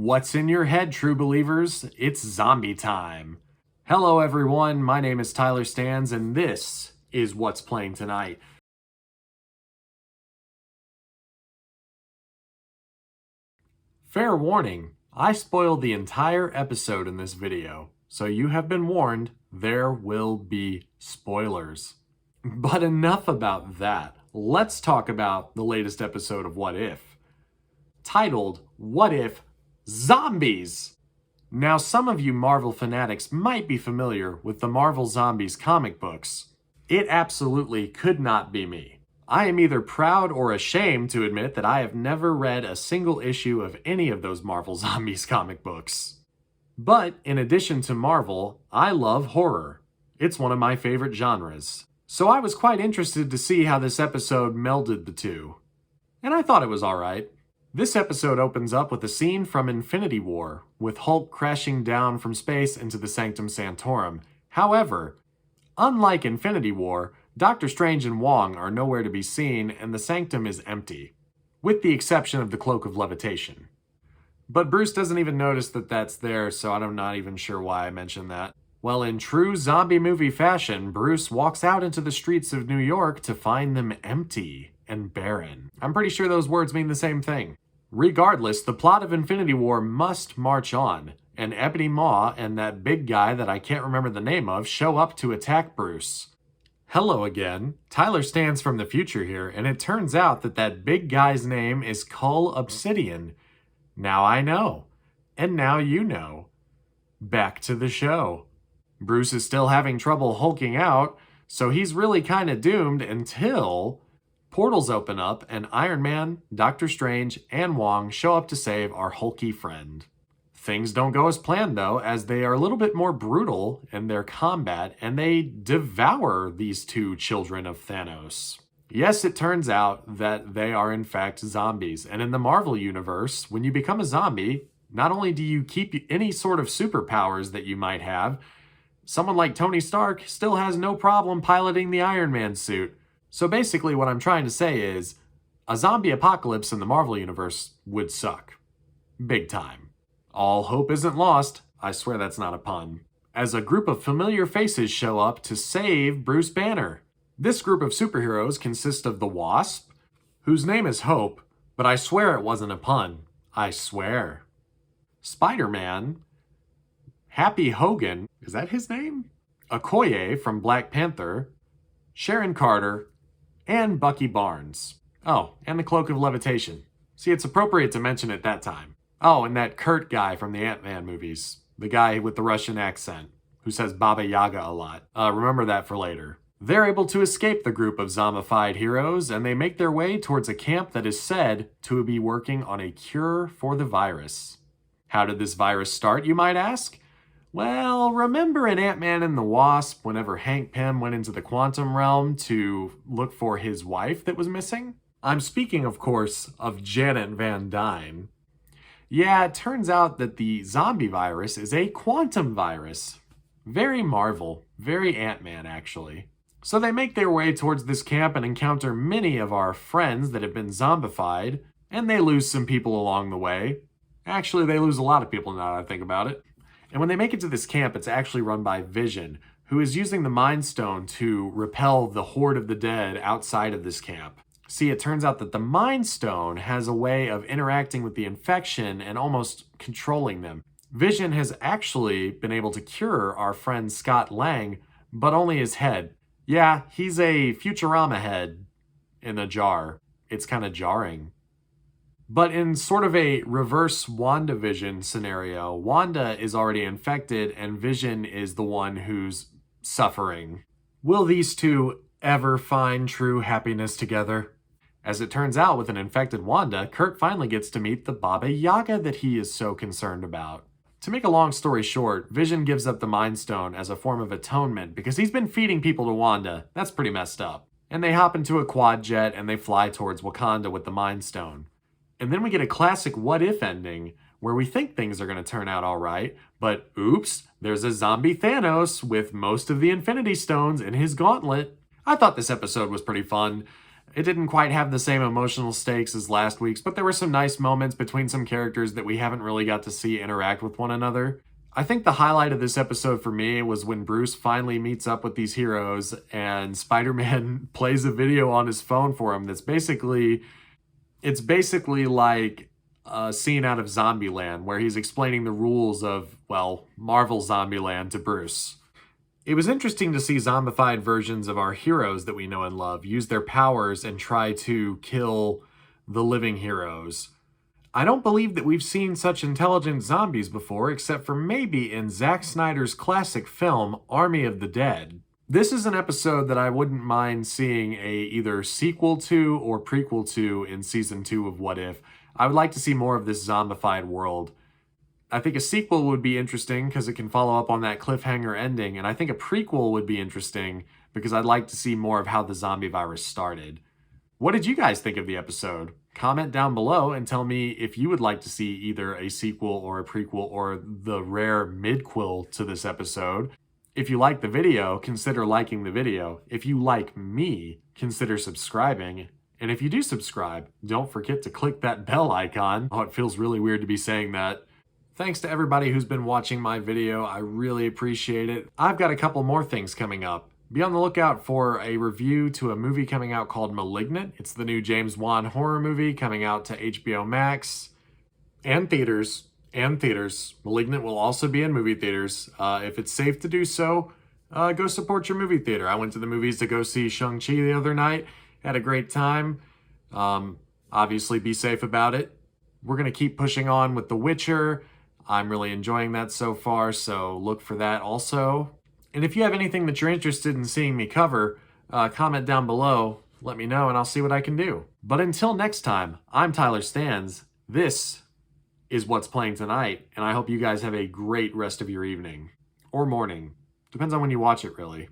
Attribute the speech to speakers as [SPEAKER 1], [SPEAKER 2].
[SPEAKER 1] What's in your head, true believers? It's zombie time. Hello, everyone. My name is Tyler Stans, and this is What's Playing Tonight. Fair warning, I spoiled the entire episode in this video, so you have been warned, there will be spoilers. But enough about that. Let's talk about the latest episode of What If, titled, What If Zombies? Now, some of you Marvel fanatics might be familiar with the Marvel Zombies comic books. It absolutely could not be me. I am either proud or ashamed to admit that I have never read a single issue of any of those Marvel Zombies comic books. But in addition to Marvel, I love horror. It's one of my favorite genres. So I was quite interested to see how this episode melded the two. And I thought it was alright. This episode opens up with a scene from Infinity War, with Hulk crashing down from space into the Sanctum Sanctorum. However, unlike Infinity War, Doctor Strange and Wong are nowhere to be seen, and the Sanctum is empty, with the exception of the Cloak of Levitation. But Bruce doesn't even notice that that's there, so I'm not even sure why I mentioned that. Well, in true zombie movie fashion, Bruce walks out into the streets of New York to find them empty and barren. I'm pretty sure those words mean the same thing. Regardless, the plot of Infinity War must march on, and Ebony Maw and that big guy that I can't remember the name of show up to attack Bruce. Hello again. Tyler Stans from the future here, and it turns out that that big guy's name is Cull Obsidian. Now I know. And now you know. Back to the show. Bruce is still having trouble hulking out, so he's really kind of doomed until portals open up and Iron Man, Doctor Strange, and Wong show up to save our hulky friend. Things don't go as planned though, as they are a little bit more brutal in their combat and they devour these two children of Thanos. Yes, it turns out that they are in fact zombies, and in the Marvel universe, when you become a zombie, not only do you keep any sort of superpowers that you might have, someone like Tony Stark still has no problem piloting the Iron Man suit. So basically what I'm trying to say is, a zombie apocalypse in the Marvel universe would suck. Big time. All hope isn't lost, I swear that's not a pun, as a group of familiar faces show up to save Bruce Banner. This group of superheroes consists of the Wasp, whose name is Hope, but I swear it wasn't a pun. I swear. Spider-Man, Happy Hogan, is that his name? Okoye from Black Panther, Sharon Carter, and Bucky Barnes. Oh, and the Cloak of Levitation. See, it's appropriate to mention it that time. Oh, and that Kurt guy from the Ant-Man movies. The guy with the Russian accent, who says Baba Yaga a lot. Remember that for later. They're able to escape the group of zombified heroes, and they make their way towards a camp that is said to be working on a cure for the virus. How did this virus start, you might ask? Well, remember in Ant-Man and the Wasp, whenever Hank Pym went into the quantum realm to look for his wife that was missing? I'm speaking, of course, of Janet Van Dyne. Yeah, it turns out that the zombie virus is a quantum virus. Very Marvel, very Ant-Man actually. So they make their way towards this camp and encounter many of our friends that have been zombified, and they lose some people along the way. Actually, they lose a lot of people now that I think about it. And when they make it to this camp, it's actually run by Vision, who is using the Mind Stone to repel the horde of the dead outside of this camp. See, it turns out that the Mind Stone has a way of interacting with the infection and almost controlling them. Vision has actually been able to cure our friend Scott Lang, but only his head. Yeah, he's a Futurama head in a jar. It's kind of jarring. But in sort of a reverse WandaVision scenario, Wanda is already infected and Vision is the one who's suffering. Will these two ever find true happiness together? As it turns out, with an infected Wanda, Kurt finally gets to meet the Baba Yaga that he is so concerned about. To make a long story short, Vision gives up the Mind Stone as a form of atonement because he's been feeding people to Wanda. That's pretty messed up. And they hop into a quad jet and they fly towards Wakanda with the Mind Stone. And then we get a classic what-if ending where we think things are going to turn out all right, but oops, there's a zombie Thanos with most of the Infinity Stones in his gauntlet. I thought this episode was pretty fun. It didn't quite have the same emotional stakes as last week's, but there were some nice moments between some characters that we haven't really got to see interact with one another. I think the highlight of this episode for me was when Bruce finally meets up with these heroes and Spider-Man plays a video on his phone for him that's basically like a scene out of Zombieland where he's explaining the rules of, well, Marvel Zombieland to Bruce. It was interesting to see zombified versions of our heroes that we know and love use their powers and try to kill the living heroes. I don't believe that we've seen such intelligent zombies before, except for maybe in Zack Snyder's classic film, Army of the Dead. This is an episode that I wouldn't mind seeing a either sequel to or prequel to in season 2 of What If. I would like to see more of this zombified world. I think a sequel would be interesting because it can follow up on that cliffhanger ending, and I think a prequel would be interesting because I'd like to see more of how the zombie virus started. What did you guys think of the episode? Comment down below and tell me if you would like to see either a sequel or a prequel or the rare midquel to this episode. If you like the video, consider liking the video. If you like me, consider subscribing. And if you do subscribe, don't forget to click that bell icon. Oh, it feels really weird to be saying that. Thanks to everybody who's been watching my video. I really appreciate it. I've got a couple more things coming up. Be on the lookout for a review to a movie coming out called Malignant. It's the new James Wan horror movie coming out to HBO Max and theaters. Malignant will also be in movie theaters. If it's safe to do so, go support your movie theater. I went to the movies to go see Shang-Chi the other night. Had a great time. Obviously, be safe about it. We're going to keep pushing on with The Witcher. I'm really enjoying that so far, so look for that also. And if you have anything that you're interested in seeing me cover, comment down below, let me know, and I'll see what I can do. But until next time, I'm Tyler Stans. This is what's playing tonight, and I hope you guys have a great rest of your evening. Or morning. Depends on when you watch it, really.